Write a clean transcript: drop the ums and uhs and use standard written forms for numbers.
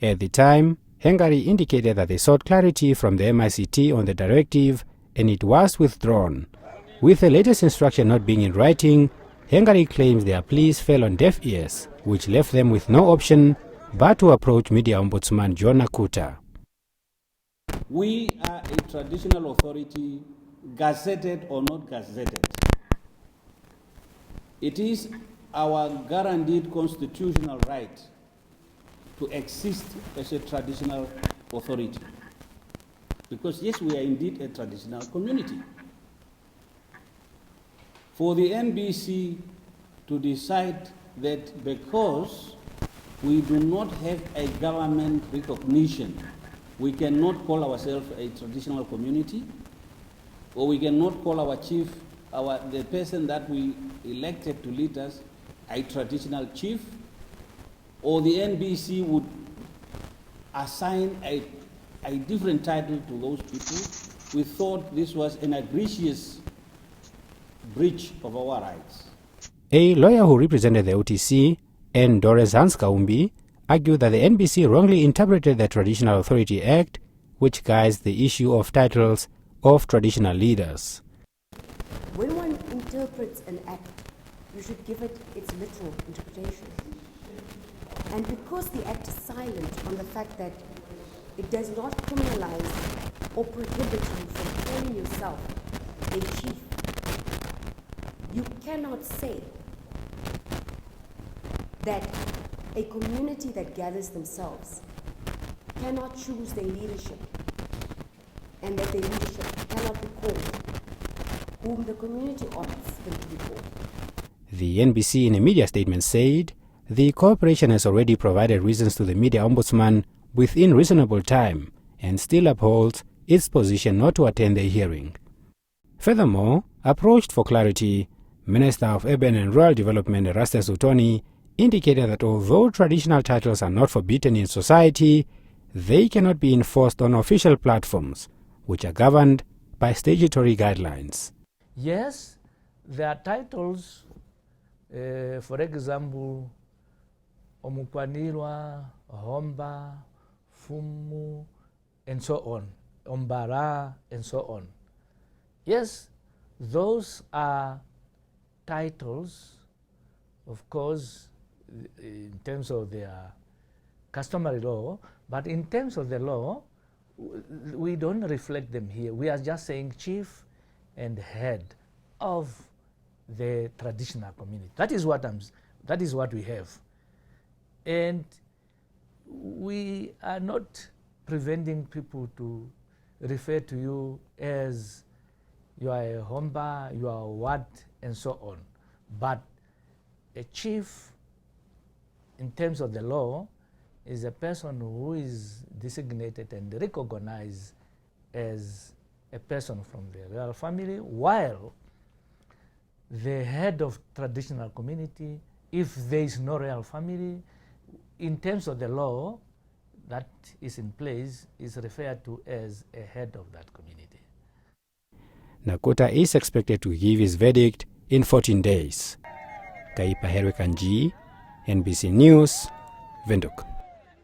At the time, Hungary indicated that they sought clarity from the MICT on the directive and it was withdrawn. With the latest instruction not being in writing, Hungary claims their pleas fell on deaf ears, which left them with no option but to approach Media Ombudsman John Nakuta. We are a traditional authority, gazetted or not gazetted. It is our guaranteed constitutional right to exist as a traditional authority. Because yes, we are indeed a traditional community. For the NBC to decide that because we do not have a government recognition, we cannot call ourselves a traditional community, or we cannot call our chief, the person that we elected to lead us, a traditional chief, or the NBC would assign a different title to those people. We thought this was an egregious breach of our rights. A lawyer who represented the OTC, N. Doris Hans-Kaumbi, argued that the NBC wrongly interpreted the Traditional Authority Act, which guides the issue of titles of traditional leaders. When one interprets an act, you should give it its literal interpretation. And because the act is silent on the fact that it does not criminalize or prohibit you from calling yourself a chief, you cannot say that a community that gathers themselves cannot choose their leadership, and that their leadership cannot be called whom the community opts them to be called. The NBC in a media statement said the corporation has already provided reasons to the Media Ombudsman within reasonable time and still upholds its position not to attend the hearing. Furthermore, approached for clarity, Minister of Urban and Rural Development Erastus Utooni indicated that although traditional titles are not forbidden in society, they cannot be enforced on official platforms, which are governed by statutory guidelines. Yes, there are titles, for example, Omukwanirwa, Homba, Fumu, and so on, Ombara, and so on. Yes, those are titles, of course, in terms of their customary law, but in terms of the law, we don't reflect them here. We are just saying chief and head of the traditional community. That is what we have. And we are not preventing people to refer to you as you are a Homba, you are what, and so on. But a chief, in terms of the law, is a person who is designated and recognized as a person from the royal family, while the head of traditional community, if there is no royal family, in terms of the law that is in place, is referred to as a head of that community. Nakuta is expected to give his verdict in 14 days. Kaipa Herwekanji, NBC News, Windhoek.